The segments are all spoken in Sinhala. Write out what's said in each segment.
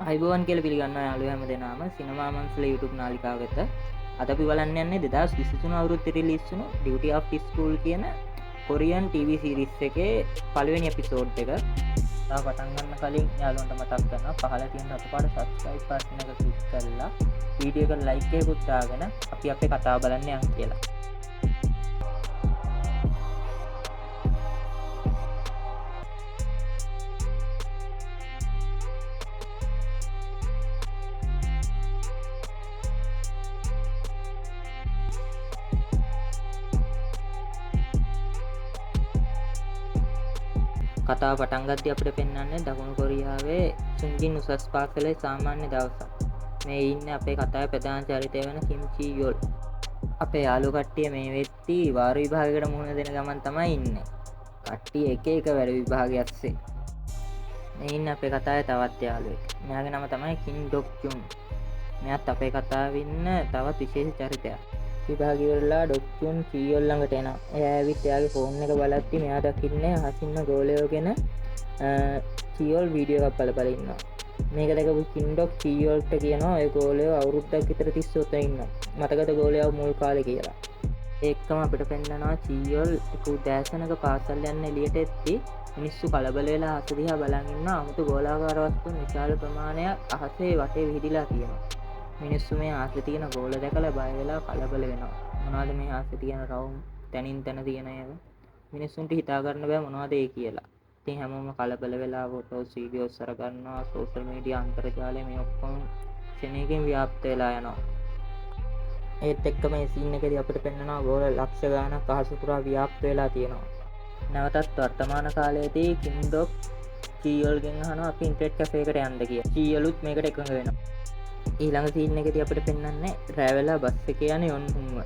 අයිබෝවන් කියල පිළිගන්න යාලු හැම දෙනාම සිනමා මන්සල YouTube නාලිකාව වෙත අද අපි බලන්න යන්නේ 2023 අවුරුද්දේ රිලීස් වුණු Duty of School කියන කොරියන් TV සීරීස් එකේ පළවෙනි එපිසෝඩ් එක. තා පටන් ගන්න කලින් යාළුවන්ට මතක් කරනවා පහළ තියෙන රතු පාට subscribe button එක ක්ලික් කරලා වීඩියෝ එක like එකකුත් දාගෙන අපි අපේ කතාව බලන්න යන්න කියලා. කතාව පටන් ගද්දී අපිට පෙන්වන්නේ දකුණු කොරියාවේ සුන්ජින් උසස් පාසලේ සාමාන්‍ය දවසක්. මේ ඉන්නේ අපේ කතාවේ ප්‍රධාන චරිතය වෙන කිම් චී යොල්. අපේ යාළුවෝ කට්ටිය මේ වෙද්දී වාර විභාගයකට මුහුණ දෙන ගමන් තමයි ඉන්නේ. කට්ටිය එක එක වැඩ විභාගයක් ඇස්සේ. මේ ඉන්නේ අපේ කතාවේ තවත් යාළුවෙක්. මෙයාගේ නම තමයි කිම් ඩොක් ජුන්. මෙයාත් අපේ කතාවේ ඉන්න තවත් විශේෂ චරිතයක්. විභාගය ඉවරලා ඩොක් ජුන් චී යොල් ළඟට එනවා. එයා ඇවිත් එයාගේ ෆෝන් එක බලද්දි මෙයා දකින්නේ අහසින්න ගෝලයෝ ගැන චී යොල් වීඩියෝ එකක් බල ඉන්නවා. මේක දැකපු කිම් ඩොක් චී යොල්ට කියනවා ඔය ගෝලයෝ අවුරුද්දක් විතර තිස්සේ උතන ඉන්නවා. මතකද ගෝලයෝ මුල් කාලේ කියලා. ඒකම අපිට පෙන්නනවා චී යොල් එක උදෑසනක පාසල් යන්න එළියට එද්දි මිනිස්සු කලබල වෙලා අහස දිහා බලන් ඉන්නවා. 아무තු ගෝලාකාර වස්තුන් විශාල ප්‍රමාණයක් අහසේ වටේ විහිදිලා තියෙනවා. මිනිස්සු මේ ආසෙ තියෙන ගෝල දැකලා බය වෙලා කලබල වෙනවා. මොනවද මේ ආසෙ තියෙන රවුම් තනින් තන තියෙන ඒවා? මිනිස්සුන්ට හිතා ගන්න බෑ මොනවද ඒ කියලා. ඉතින් හැමෝම කලබල වෙලා ෆොටෝස් වීඩියෝස් අර ගන්නවා. සෝෂල් මීඩියා අන්තර්ජාලය මේ ඔක්කොම ක්ෂණයකින් ව්‍යාප්ත වෙලා යනවා. ඒත් එක්කම මේ සීන් එකේදී අපිට පෙන්වනවා ගෝල ලක්ෂ ගාණක් අහස පුරා ව්‍යාප්ත වෙලා තියෙනවා. නැවතත් වර්තමාන කාලයේදී කිම් ඩොක් චී යොල්ගෙන් අහනවා අපි ඉන්ටර්නෙට් කැෆේ එකට යන්න කියලා. චී යොලුත් මේකට එකඟ වෙනවා. ඊළඟ සීන් එකේදී අපිට පෙන්වන්නේ රෑ වෙලා බස් එකේ යන යොන්හුන්ව.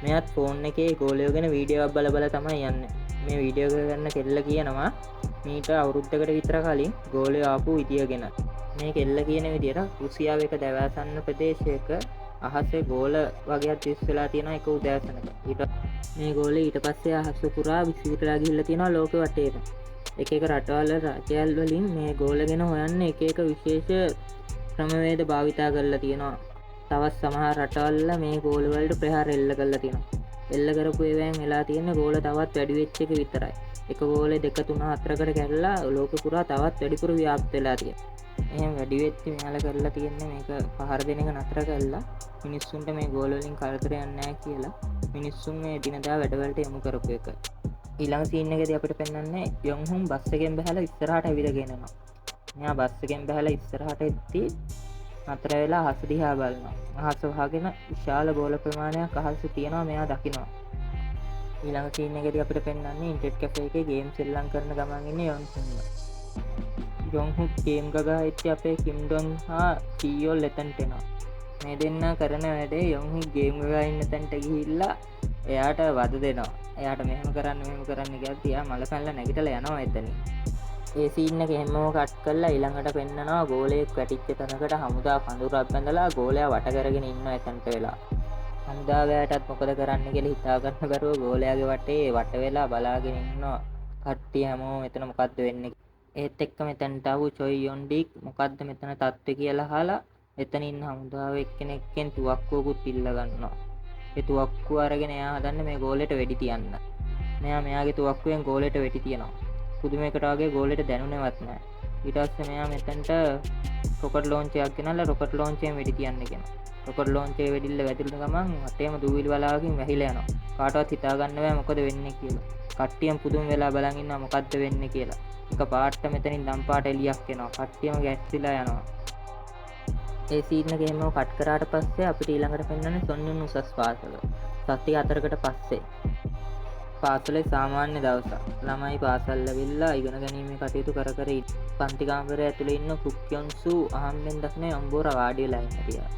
මෙයාත් ෆෝන් එකේ ගෝලයෝ ගැන වීඩියෝ එකක් බල බල තමයි යන්නේ. මේ වීඩියෝ එක ගන්න කෙල්ල කියනවා මීට අවුරුද්දකට විතර කලින් ගෝලයෝ ආපු විදිය ගැන. මේ කෙල්ල කියන විදියට රුසියාවේ එක දැවැසන්න ප්‍රදේශයක අහසේ ගෝල වගේක් තිස් වෙලා තියෙනවා එක උදෑසනක. මේ ගෝලේ ඊට පස්සේ අහස පුරා විසිරලා ගිහිල්ලා තියෙනවා ලෝකෙ වටේට. එක එක රටවල රාජ්‍යවල වලින් මේ ගෝල ගැන හොයන්න එක එක විශේෂ ක්‍රමවේද භාවිතා කරලා තියෙනවා. තවත් සමහර රටවල මේ ගෝල වලට ප්‍රහාර එල්ල කරලා තියෙනවා. එල්ල කරපු ඒවායින් වෙලා තියෙන ගෝල තවත් වැඩි වෙච්ච එක විතරයි. එක ගෝලේ 2 3 4කට කැඩලා ලෝකෙ පුරා තවත් වැඩිපුර ව්‍යාප්ත වෙලා තියෙනවා. එහෙනම් වැඩි වෙච්චි මෙයාලා කරලා තියෙන්නේ මේක පහර දෙන එක නතර කරලා මිනිස්සුන්ට මේ ගෝල වලින් කරදරයක් නැහැ කියලා මිනිස්සුන් මේ දිනදා වැඩවලට යොමු කරපු එක. ඊළඟ සීන් එකේදී අපිට පෙන්වන්නේ යොන්හුන් බස් එකෙන් බහලා ඉස්සරහට ඇවිදගෙන යනවා. මෙයා බස් එකෙන් බහලා ඉස්සරහට එද්දී නතර වෙලා අහස දිහා බලනවා. අහස වහගෙන විශාල ගෝල ප්‍රමාණයක් අහසේ තියෙනවා මෙයා දකිනවා. ඊළඟ සීන් එකේදී අපිට පෙන්වන්නේ ඉන්ටර්නෙට් කැෆේ එකේ ගේම් සෙල්ලම් කරන ගමන් ඉන්නේ යොන්හුන්ව. යොන්හුන් ගේම් ගගා ඉච්චි අපේ කිම් ඩොන් හා චී යොල් එතනට එනවා. මේ දෙන්න කරන වැඩේ යොන්හුන් ගේම් ගගා ඉන්න තැනට ගිහිල්ලා එයාට වද දෙනවා. එයාට මෙහෙම කරන්න කියලා තියා මල පැනලා නැගිටලා යනවා එතනින්. ඒ සීන් එක හැමෝම කට් කරලා ඊළඟට පෙන්නනවා ගෝලයෙක් වැටිච්ච තැනකට හමුදා කඳුරක් බැඳලා ගෝලයා වට කරගෙන ඉන්නවා එතනට වෙලා. හමුදාවයටත් මොකද කරන්න කියලා හිතා ගන්න බැරුව ගෝලයාගේ වටේ වට වෙලා බලාගෙන ඉන්නවා. කට්ටිය හැමෝම මෙතන මොකද්ද වෙන්නේ? ඒත් එක්ක මෙතනට ආපු චොයි යොන්ඩික් මොකද්ද මෙතන තත්ත්වය කියලා අහලා එතන ඉන්න හමුදාව එක්කෙනෙක්ගෙන් තුවක්කුවකුත් ඉල්ල ගන්නවා. ඒ තුවක්කුව අරගෙන එයා හදන්නේ මේ ගෝලයට වෙඩි තියන්න. මෙයාගේ තුවක්කුවෙන් ගෝලයට වෙඩි තියනවා. පුදුමයකට වගේ ගෝලෙට දැනුනේවත් නැහැ. ඊට පස්සේ මෙයා මෙතනට රොකට් ලොන්ච් එකක් ගෙනල්ලා රොකට් ලොන්ච් එකෙන් වෙඩි තියන්න කියනවා. රොකට් ලොන්ච් එකේ වෙඩිල්ල වැදිරුන ගමන් වටේම දූවිලි වලාවකින් වැහිලා යනවා. කාටවත් හිතා ගන්න බෑ මොකද වෙන්නේ කියලා. කට්ටියම පුදුම වෙලා බලන් ඉන්නවා මොකද්ද වෙන්නේ කියලා. එක පාට මෙතනින් දම් පාට එලියක් එනවා. කට්ටියම ගැස්සිලා යනවා. ඒ සීන් එක එහෙම කට් කරාට පස්සේ අපිට ඊළඟට පෙන්වන්නේ සොන්යුන් උසස් පාසල. සති 4කට පස්සේ පාසලේ සාමාන්‍ය දවසක්. ළමයි පාසල් ලැබිලා ඉගෙන ගැනීමේ කටයුතු කර පන්ති කාමරය ඇතුලේ ඉන්න කුක් යොන්සු අහම්බෙන් දක්න යොම්බෝර වාඩි වෙලා ඉන්නවා.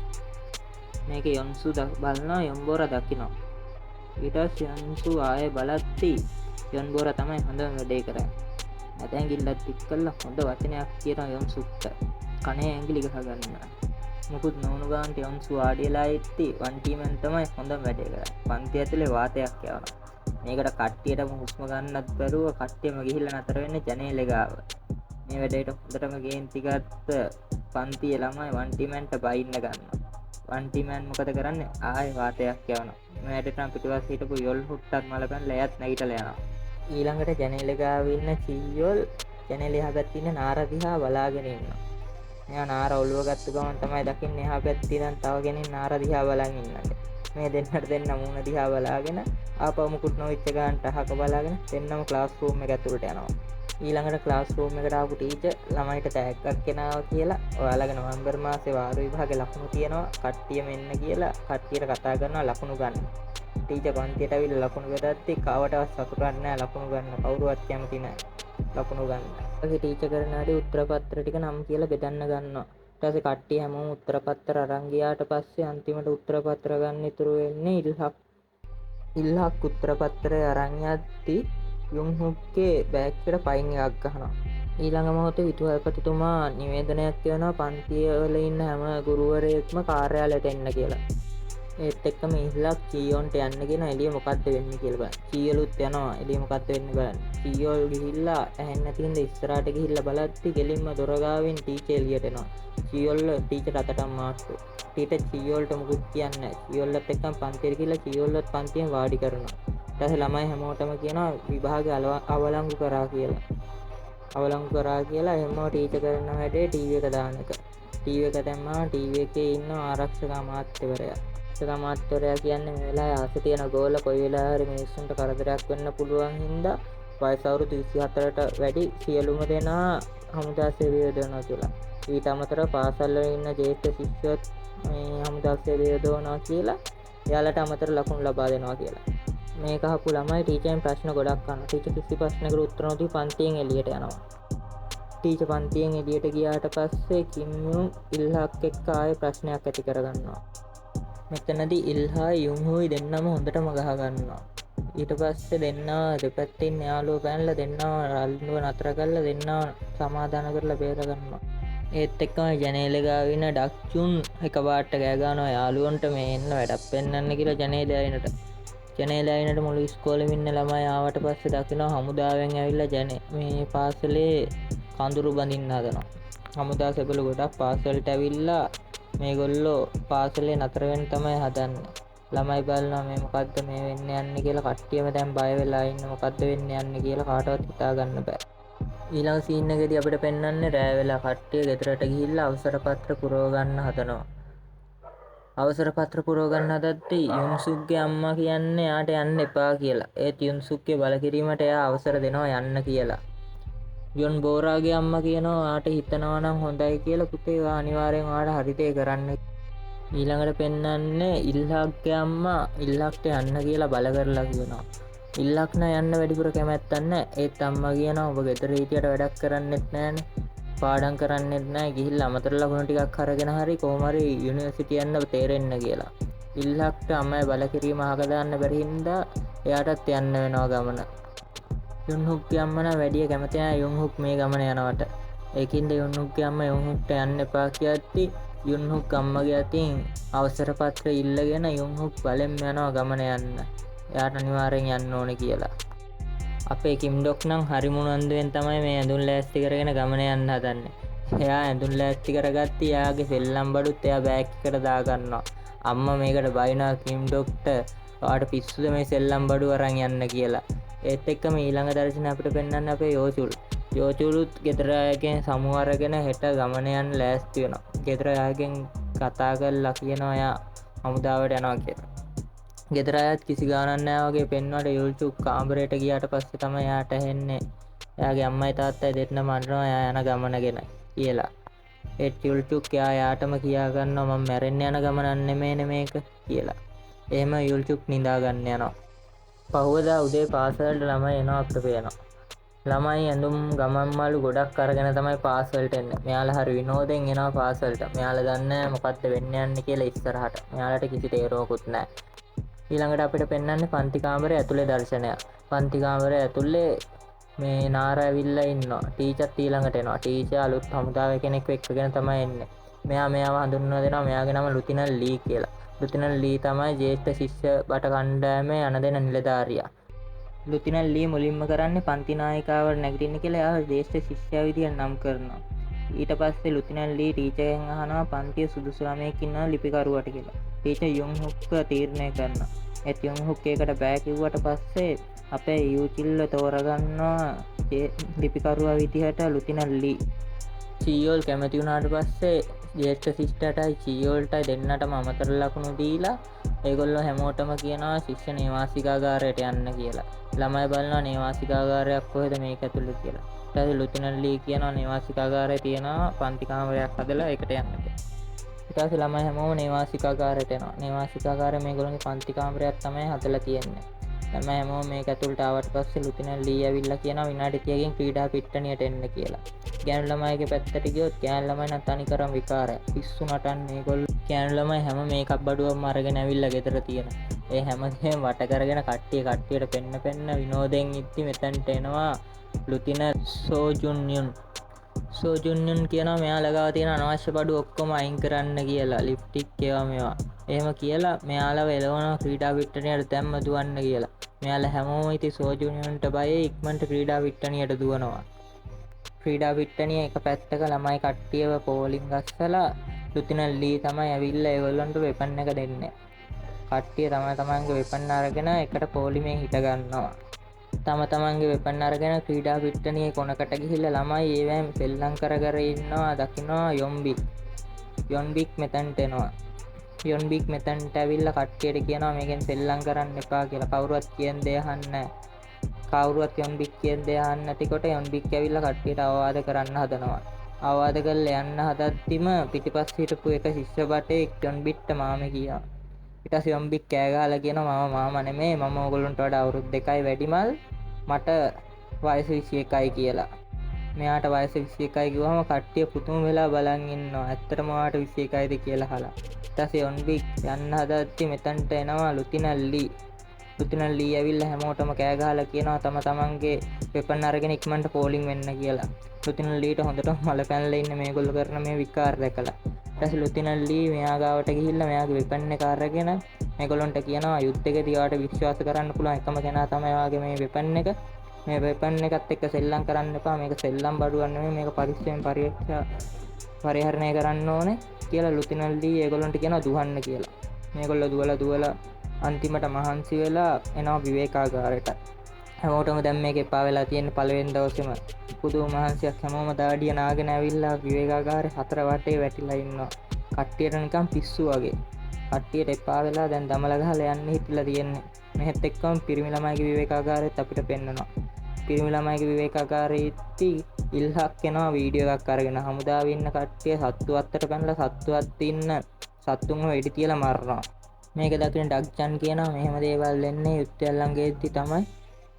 මේක යොන්සු බලනවා යොම්බෝර දකිනවා. ඊට පස්සේ යොන්සු ආයේ බලද්දි යොම්බෝර තමයි හොඳම වැඩේ කරන්නේ. නැතෙන් ගිල්ලත් ටික් කළා හොඳ වචනයක් කියනවා යොන්සුට. කනේ ඇඟිලි ගහ ගන්නවා. මුකුත් නොවුණු ගාන්ට යොන්සු වාඩි වෙලා ඉද්දි වන් ටීමෙන් තමයි හොඳම වැඩේ කරන්නේ. පන්ති ඇතුලේ වාතයක් යවනවා. මේකට කට්ටියටම හුස්ම ගන්නත් බැරුව කට්ටියම ගිහිල්ලා නතර වෙන්නේ ජනේලෙ ගාව. මේ වැඩේට හොඳටම ගේන්ති ගත්ත පන්තිය ළමයි වන්ටිමන්ට බයින්න ගන්න. වන්ටිමන් මොකද කරන්න ආය වාතයක් යවන මේටටම් පිටුවස් හිටපු යොල් හුට්ටක් මලපැන් ලයත් නැගිටල යනවා. ඊළඟට ජනේලගාවන්න චීයොල් ජනලෙ හගත්තින්න නාරදිහා බලාගෙන ඉන්න. මෙයා නාර ඔලුව ගත්තු ගමන් තමයි දකින්න එහා පැත්තිදන් තවගෙනින් නාරදිහා බලන් ඉන්නට. මේ දෙන්නට දෙන්න මුණ දිහා බලාගෙන ආපහු මුකුත් නොවිච්ච ගානට අහක බලාගෙන දෙන්නම ක්ලාස් රූම් එක ඇතුළට යනවා. ඊළඟට ක්ලාස් රූම් එකට ආපු ටීචර් ළමයිට තෑග්ගක් ගෙනාවා කියලා ඔයාලගේ නොවැම්බර් මාසේ වාර විභාගේ ලකුණු තියෙනවා කට්ටියම එන්න කියලා කට්ටියට කතා කරනවා ලකුණු ගන්න. ටීචර් පන්තියට ඇවිල්ලා ලකුණු බෙදද්දි කවටවත් සතුටක් නැහැ ලකුණු ගන්න. කවුරුවත් කැමති නැහැ ලකුණු ගන්න. ඊට ටීචර් කරන හැටි උත්තර පත්‍ර ටික නම් කියලා බෙදන්න ගන්නවා. ඊට පස්සේ කට්ටිය හැමෝම උත්තර පත්‍ර අරන් ගියාට පස්සේ අන්තිමට උත්තර පත්‍ර ගන්න ඉතුරු වෙන්නේ ඉල්හක් උත්තර පත්‍රය අරන් යද්දි යුන්හුක්ගේ බෑග් එකට ෆයින් එකක් ගහනවා. ඊළඟ මොහොතේ විදුහල්පතිතුමා නිවේදනයක් කරනවා පන්තිය වල ඉන්න හැම ගුරුවරයෙක්ම කාර්යාලයට එන්න කියලා. ඒත් එක්කම ඉල්ලක් චීයොන්ට යන්න කියන එළිය මොකද්ද වෙන්නේ කියලා බලන්න. චීයලුත් යනවා එළිය මොකද්ද වෙන්නේ බලන්න. චීයොල් ගිහිල්ලා ඇහෙන්නේ නැති හින්දා ඉස්සරහට ගිහිල්ලා බලද්දි ගෙලින්ම දොර ගාවින් ටීචර් එළියට එනවා. චීයොල් ටීචර් අතටම මාට්ටු. ටීචර් චීයොල්ට මුකුත් කියන්නේ නැහැ. චීයොල්ලත් එක්කම පන්තියට ගිහිල්ලා චීයොල්ලත් පන්තියෙන් වාඩි කරනවා. ඊට පස්සේ ළමයි හැමෝටම කියනවා විභාගේ අවලංගු කරා කියලා. අවලංගු කරා කියලා එහෙම ටීචර් කරන වැඩේ ටීවී එක දාන එක. ටීවී එක දැම්මම ටීවී එකේ ඉන්න ආරක්ෂක අමාත්‍යවරයා. ආරක්ෂක අමාත්‍යවරයා කියන්නේ මේ වෙලාවේ ආස තියෙන ගෝල කොයි වෙලාවෙ හරි මිනිස්සුන්ට කරදරයක් වෙන්න පුළුවන් හින්දා වයස අවුරුදු 24ට වැඩි සියලුම දෙනා හමුදා සේවය යොදවනවා කියලා. ඊට අමතරව පාසල් වල ඉන්න ජ්‍යෙෂ්ඨ ශිෂ්‍යයොත් මේ හමුදා සේවය යොදවනවා කියලා එයාලට අමතර ලකුණු ලබා දෙනවා කියලා. මේක අහපු ළමයි ටීචර්ෙන් ප්‍රශ්න ගොඩක් අහනවා. ටීචර් කිසි ප්‍රශ්නකට උත්තර නොදී පන්තියෙන් එළියට යනවා. ටීචර් පන්තියෙන් එළියට ගියාට පස්සේ කිම් යුන් ඉල්හක් එක්ක ආයේ ප්‍රශ්නයක් ඇති කරගන්නවා. මෙතනදී ඉල්හායි යුන්හුයි දෙන්නම හොඳටම ගහ ගන්නවා. ඊට පස්සේ දෙන්නා දෙපැත්තෙන් යාළුවෝ පැනලා දෙන්නා රල්නුව නතර කරලා දෙන්නා සමාදාන කරලා බේර ගන්නවා. ඒත් එක්කම ජනේලේ ගාව ඉන්න ඩක්චුන් එකපාරට ගෑ ගන්නවා යාළුවන්ට මේ එන්න වැඩක් පෙන්වන්න කියලා ජනේලේ අයිනට මුළු ඉස්කෝලෙම ඉන්න ළමයි ආවට පස්සේ දකිනවා හමුදාවෙන් ඇවිල්ලා මේ පාසලේ කඳුරු බඳින්න හදනවා. හමුදා සෙබළු ගොඩක් පාසලට ඇවිල්ලා මේගොල්ලෝ පාසලේ නතර වෙන්න තමයි හදන්නේ. ළමයි බලනවා මේ මොකද්ද මේ වෙන්න යන්නේ කියලා කට්ටියම දැන් බය වෙලා ඉන්න මොකද්ද වෙන්න යන්නේ කියලා කාටවත් හිතා ගන්න බෑ. ඊළඟ සීන් එකේදී අපිට පෙන්වන්නේ රෑ වෙලා කට්ටිය ගෙදරට ගිහිල්ලා අවසර පත්‍ර පුරව ගන්න හදනවා. අවසර පත්‍ර පුරව ගන්න හදද්දී යුන්සුක්ගේ අම්මා කියන්නේ යාට යන්න එපා කියලා. ඒත් යුන්සුක්ගේ බලකිරීමට එයා අවසර දෙනවා යන්න කියලා. යොන් බෝරාගේ අම්මා කියනවා යාට හිතනවා නම් හොඳයි කියලා පුතේ ඔයා අනිවාර්යෙන් ඔයාට හරි දේ කරන්න. ඊළඟට පෙන්වන්නේ ඉල්හක්ගේ අම්මා ඉල්හක්ට යන්න කියලා බල කරලා කියනවා. ඉල්ලක් නෑ යන්න වැඩිපුර කැමැත්තක් නෑ. ඒත් අම්මා කියනවා ඔබ ගෙදර හිටියට වැඩක් කරන්නෙත් නෑනේ. පාඩම් කරන්නෙත් නෑ. ගිහිල්ලා අමතර ලකුණු ටිකක් අරගෙන හරි කොහොම හරි යුනිවර්සිටි යන්න තේරෙන්න කියලා. ඉල්ලක්ට අම්මයි බල කිරීම අහක දාන්න බැරි හින්දා එයාටත් යන්න වෙනවා ගමන. යුන්හුක්ගේ අම්මා නම් වැඩි කැමති නෑ යුන්හුක් මේ ගමන යනවට. ඒකින්ද යුන්හුක්ගේ අම්මා යුන්හුක්ට යන්න එපා කියද්දි යුන්හුක් අම්මගේ අතින් අවසර පත්‍ර ඉල්ලගෙන යුන්හුක් බලෙන් යනවා ගමන යන්න. එයාට අනිවාර්යෙන් යන්න ඕනේ කියලා. අපේ කිම් ඩොක් නම් හරි මුණන්දුවෙන් තමයි මේ ඇඳුම් ලෑස්ති කරගෙන ගමන යන්න හදන්නේ. එයා ඇඳුම් ලෑස්ති කරගත්ති එයාගේ සෙල්ලම් බඩුත් එයා බෑග් එකට දාගන්නවා. අම්මා මේකට බයිනවා කිම් ඩොක්ට ඔයාට පිස්සුද මේ සෙල්ලම් බඩු අරන් යන්න කියලා. ඒත් එක්කම ඊළඟ දර්ශන අපිට පෙන්වන්නේ අපේ යෝචුලුත් ගෙදර අයගෙන් සමු අරගෙන හෙට ගමන යන්න ලෑස්ති වෙනවා. ගෙදර අයගෙන් කතා කරලා කියනවා එයා හමුදාවට යනවා කියලා. ගෙදර අයත් කිසි ගානක් නැහැ වගේ පෙන්වන්නට යුල්චුක් කාමරයට ගියාට පස්සේ තමයි යාට ඇහෙන්නේ එයාගේ අම්මයි තාත්තයි දෙන්නම අඬනවා එයා යන ගමන ගැන කියලා. ඒත් යුල්චුක් යාටම කියා ගන්නවා මම මැරෙන්න යන ගමනක් නෙමෙයිනේ මේක කියලා. එහෙම යුල්චුක් නිදා ගන්න යනවා. පහුවදා උදේ පාසලට ළමයි එනවා අපිට පේනවා. ළමයි ඇඳුම් ගමන් මාළු ගොඩක් අරගෙන තමයි පාසලට එන්නේ. මෙයාලා හරි විනෝදෙන් එනවා පාසලට. මෙයාලා දන්නේ මොකද්ද වෙන්න යන්නේ කියලා ඉස්සරහට. මෙයාලට කිසි තේරුමකුත් නැහැ. ඊළඟට අපිට පෙන්වන්නේ පන්ති කාමරය ඇතුලේ දර්ශනයක්. පන්ති කාමරය ඇතුලේ මේ නාර ඇවිල්ලා ඉන්නවා. ටීචර්ත් ඊළඟට එනවා. ටීචර් අලුත් හමුදාවේ කෙනෙක් එක්කගෙන තමයි එන්නේ. මෙයාව හඳුන්වලා දෙනවා. මෙයාගේ නම ලුතිනල් ලී කියලා. ලුතිනල් ලී තමයි ජ්‍යෙෂ්ඨ ශිෂ්‍ය බට කණ්ඩායමේ යන දෙන නිලධාරියා. ලුතිනල් ලී මුලින්ම කරන්නේ පන්ති නායිකාවට නැගිටින්න කියලා එයාව ජ්‍යෙෂ්ඨ ශිෂ්‍යයා විදියට නම් කරනවා. ඊට පස්සේ ලුතිනල් ලී ටීචර්ගෙන් අහනවා පන්තියේ සුදුසු ළමයෙක් ඉන්නවා ලිපිකරුවට කියලා. ටීචර් යුන්හුක්ව තීරණය කරනවා. ඒත් යුන්හුක් ඒකට බෑ කිව්වට පස්සේ අපේ යූචිල්ව තෝරගන්නවා ලිපිකරුවා විදිහට ලුතිනල් ලී. චීයෝල් කැමති වුණාට පස්සේ ජේෂ්ඨ ශිෂ්ටයටයි චීයෝල්ටයි දෙන්නටම අමතර ලකුණු දීලා ඒගොල්ලෝ හැමෝටම කියනවා ශිෂ්‍ය නේවාසිකාගාරයට යන්න කියලා. ළමයි බලනවා නේවාසිකාගාරයක් කොහෙද මේක ඇතුළේ කියලා. ඊට පස්සේ ලුතිනල් ලී කියනවා නේවාසිකාගාරය තියෙනවා පන්ති කාමරයක් හදලා ඒකට යන්න කියලා. ඊට පස්සේ ළමයි හැමෝම නේවාසිකාගාරයට යනවා. නේවාසිකාගාරය මේගොල්ලෝගේ පන්ති කාමරයක් තමයි හදලා තියෙන්නේ. ළමයි හැමෝම මේක ඇතුළට ආවට පස්සේ ලුතිනල් ලී ඇවිල්ලා කියනවා විනාඩි 30කින් ක්‍රීඩා පිට්ටනියට එන්න කියලා. ගෑනු ළමයිගේ පැත්තට ගියොත් ගෑනු ළමයි නම් තනිකරම විකාරයක්. පිස්සු නටන්නේ ඒගොල්ලෝ. ගෑනු ළමයි හැම මේකප් බඩුවක්ම අරගෙන ඇවිල්ලා ගෙදර තියෙනවා. ඒ හැමදේම වට කරගෙන කට්ටියට පෙන්න විනෝදෙන් ඉද්දි මෙතනට එනවා ලුතින සෝජුන්යුන් කියනවා මෙයා ළඟව තියෙන අනවශ්‍ය බඩු ඔක්කොම අයින් කරන්න කියලා. ලිප්ටික් ඒවා මේවා. එහෙම කියලා මෙයාලව එළවනවා ක්‍රීඩා පිට්ටනියට දැම්ම දුවන්න කියලා. මෙයාලා හැමෝම ඉතින් සෝජුන්යුන්ට බයයි ඉක්මනට ක්‍රීඩා පිට්ටනියට දුවනවා. ක්‍රීඩා පිට්ටනිය එක පැත්තක ළමයි කට්ටියව පෝලිං ගස්සලා ලුතිනල් ලී තමයි ඇවිල්ලා ඒගොල්ලන්ට වෙපන් එක දෙන්නේ. කට්ටිය තමන්ගේ වෙපන් අරගෙන එකට පොලිමේ හිට ගන්නවා. තමන්ගේ වෙපන් අරගෙන ක්‍රීඩා පිට්ටනියේ කොනකට ගිහිල්ලා ළමයි ඒවැම් සෙල්ලම් කර ඉන්නවා දකින්නවා යොන්බික් මෙතනට එනවා. යොන්බික් මෙතනට ඇවිල්ලා කට්ටියට කියනවා මේකෙන් සෙල්ලම් කරන්න එපා කියලා. කවුරුවත් කියන දේ අහන්නේ නැහැ. කවුරුවත් යොන්බික් කියන දේ අහන්නේ නැතිකොට යොන්බික් ඇවිල්ලා කට්ටියට අවවාද කරන්න හදනවා. අවවාද කරලා යන්න හදද්දිම පිටිපස්ස හිටපු එක ශිෂ්‍ය බටෙක් යොන්බික්ට මාමේ කියනවා. ඊට පස්සේ යොන්බික් කෑ ගහලා කියනවා මාමා නෙමෙයි මම ඕගොල්ලන්ට වඩා අවුරුදු 2යි වැඩිමල් මට වයස 21යි කියලා. මෙයාට වයස 21යි කිව්වම කට්ටිය පුතුම වෙලා බලන් ඉන්නවා. ඇත්තටම ඔයාට 21යිද කියලා අහලා. ඊට පස්සේ යොන්බික් යන්න හදද්දි මෙතනට එනවා ලුතිනල් ලී. ලුතිනල් ලී ඇවිල්ලා හැමෝටම කෑ ගහලා කියනවා තමන්ගේ වෙපන් අරගෙන ඉක්මනට පෝලිං වෙන්න කියලා. ලුතිනල් ලීට හොඳටම මල පැනලා ඉන්න මේගොල්ලෝ කරන මේ විකාර දැකලා. ඊට පස්සේ ලුතිනල් ලී මෙයා ගාවට ගිහිල්ලා මෙයාගේ වෙපන් එක අරගෙන මේගොල්ලොන්ට කියනවා යුද්ධෙකදී ඔයාට විශ්වාස කරන්න පුළුවන් එකම කෙනා තමයි ඔයාගේ මේ වෙපන් එක. මේ වෙපන් එකත් එක්ක සෙල්ලම් කරන්න එපා. මේක සෙල්ලම් බඩුවක් නෙමෙයි. මේක පරිස්සමෙන් පරිහරණය කරන්න ඕනේ කියලා ලුතිනල් ලී ඒගොල්ලොන්ට කියනවා දුවන්න කියලා. මේගොල්ලෝ දුවලා අන්තිමට මහන්සි වෙලා එනවා විවේකාගාරයට. හැමෝටම දැන් මේක එපා වෙලා තියෙන පළවෙනි දවසේම පුදුම මහන්සියක් හැමෝම දාඩිය නාගෙන ඇවිල්ලා විවේකාගාරේ හතර වටේ වැටිලා ඉන්නවා. කට්ටියට නිකන් පිස්සු වගේ. කට්ටියට එපා වෙලා දැන් දමල ගහලා යන්න හිතලා තියෙන්නේ. මෙහෙත් එක්කම පිරිමි ළමයිගේ විවේකාගාරෙත් අපිට පෙන්නනවා. පිරිමි ළමයිගේ විවේකාගාරයේදී ඉල්හක් එනවා වීඩියෝ එකක් අරගෙන හමුදාවේ ඉන්න කට්ටිය සත්තු අත්තට පැනලා සත්තු අත් ඉන්න සත්තුන්ව වෙඩි තියලා මරනවා. මේක දකින ඩග්චන් කියනවා මෙහෙම දේවල් වෙන්නේ යුද්ධයන් ළඟෙද්දි තමයි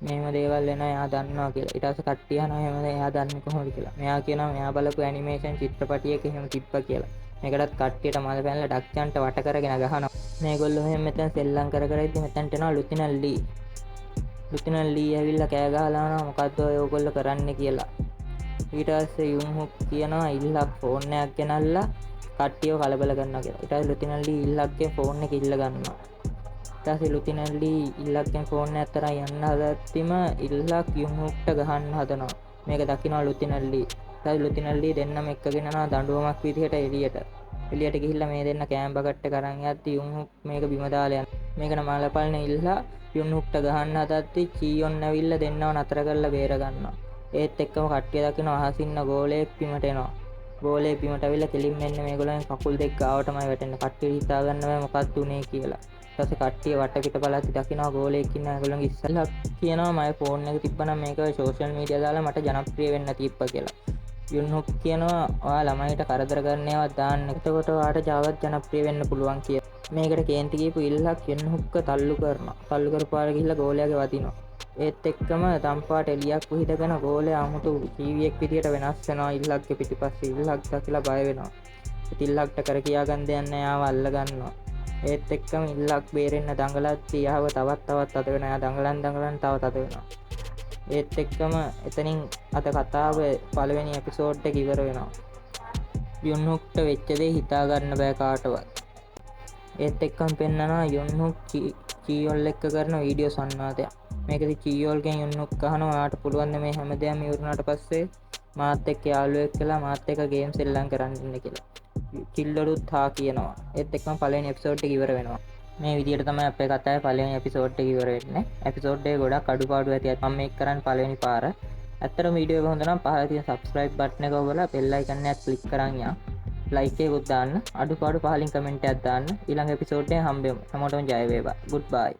මෙහෙම දේවල් වෙනවා එයා දන්නවා කියලා. ඊට පස්සේ කට්ටිය අහනවා එහෙමද එයා දන්නේ කොහොමද කියලා. මෙයා කියනවා මෙයා බලපු ඇනිමේෂන් චිත්‍රපටියක එහෙම තිබ්බා කියලා. මේකටත් කට්ටියට මල පැනලා ඩග්චන්ට වට කරගෙන ගහනවා. මේගොල්ලෝ මෙහෙම මෙතන සෙල්ලම් කර ඉද්දි මෙතනට එනවා ලුතිනල් ලී. ලුතිනල් ලී ඇවිල්ලා කෑ ගහලා අහනවා මොකද්ද ඔය ඕගොල්ලෝ කරන්නේ කියලා. ඊට පස්සේ යුන්හුක් කියනවා ඉල්ලක් ෆෝන් එකක් ගෙනල්ලා කට්ටියව කලබල කරනවා කියලා. ඊට පස්සේ ලුතිනල් ලී ඉල්ලක්ගේ ෆෝන් එක ඉල්ල ගන්නවා. ඊට පස්සේ ලුතිනල් ලී ඉල්ලක්ගෙන් ෆෝන් එක අතරන් යන්න හදද්දිම ඉල්ලක් යුන්හුක්ට ගහන්න හදනවා. මේක දකිනවා ලුතිනල් ලී. ඊට පස්සේ ලුතිනල් ලී දෙන්නම එක්කගෙන යනවා දඬුවමක් විදිහට එළියට ගිහිල්ලා මේ දෙන්න කෑම් බකට් එක අරන් යද්දි යුන්හුක් මේක බිම දාලා යනවා. මේක නමාලපල්න ඉල්ලා යුන්හුක්ට ගහන්න හදද්දි චීයොන් ඇවිල්ලා දෙන්නව නතර කරලා බේර ගන්නවා. ඒත් එක්කම කට්ටිය දකිනවා අහසින්න ගෝලයක් බිමට එනවා. ගෝලේ බිමට ඇවිල්ලා කෙලින් මෙන්න මේගොල්ලන් කකුල් දෙක ගාවටමයි වැටෙන්නේ. කට්ටිය හිතා ගන්න බෑ මොකක්ද උනේ කියලා. ඊට පස්සේ කට්ටිය වට පිට බලද්දි දකිනවා ගෝලයක් ඉන්න ඒගොල්ලන්ගේ ඉස්සෙල්ලා කියනවා මගේ ෆෝන් එක තිබ්බනම් මේක සෝෂල් මීඩියා දාලා මට ජනප්‍රිය වෙන්න තිබ්බා කියලා. යුන්හුක් කියනවා ඔයා ළමයිට කරදර කරන ඒවා දාන්න. එතකොට ඔයාට ජාවත් ජනප්‍රිය වෙන්න පුළුවන් කියලා. මේකට කේන්ති කියපු ඉල්ලක් යුන්හුක්ක තල්ලු කරනවා. තල්ලු කරපාර ගිහිල්ලා ගෝලයාගේ වදිනවා. ඒත් එක්කම තම්පාට එලියක් විහිදගෙන ගෝලයා 아무තු ජීවියෙක් විදියට වෙනස් වෙනවා. ඉල්ලක්ගේ පිටිපස්සේ ඉල්ලක් දැකලා බය වෙනවා. ඉල්ලක්ට කර කියා ගන්න දෙයක් නැහැ. ආව අල්ල ගන්නවා. ඒත් එක්කම ඉල්ලක් බේරෙන්න දඟලද්දී ආව තවත් අත වෙනවා. එයා දඟලන් තව තද වෙනවා. ඒත් එක්කම එතනින් අද කතාව පළවෙනි එපිසෝඩ් එක ඉවර වෙනවා. යුන්හුක්ට වෙච්ච දේ හිතා ගන්න බෑ කාටවත්. ඒත් එක්කම පෙන්නනවා යුන්හුක් චීයෝල් එක්ක කරන වීඩියෝ සංවාදයක්. මේකදී චීයෝල්ගෙන් යුන්හුක් අහනවා ඔයාට පුළුවන් මේ හැමදේම ඉවරුනාට පස්සේ මාත් එක්ක යාළුවෙක් කියලා මාත් එක්ක ගේම් සෙල්ලම් කරන්න ඉන්න කියලා. චිල්ලඩුත් හා කියනවා. ඒත් එක්කම පළවෙනි එපිසෝඩ් එක ඉවර වෙනවා. මේ විදිහට තමයි අපේ කතාවේ පළවෙනි එපිසෝඩ් එක ඉවර වෙන්නේ. එපිසෝඩ් එක ගොඩක් අඩුපාඩු ඇති. මම මේක කරන්නේ පළවෙනි පාර. ඇත්තටම වීඩියෝ එක හොඳ නම් පහළ තියෙන subscribe button එක ඔබලා bell icon එකත් click කරන් යන්න. like එකකුත් දාන්න. අඩුපාඩු පහලින් comment එකක් දාන්න. ඊළඟ එපිසෝඩ් එකෙන් හම්බෙමු. හැමෝටම ජය වේවා. goodbye.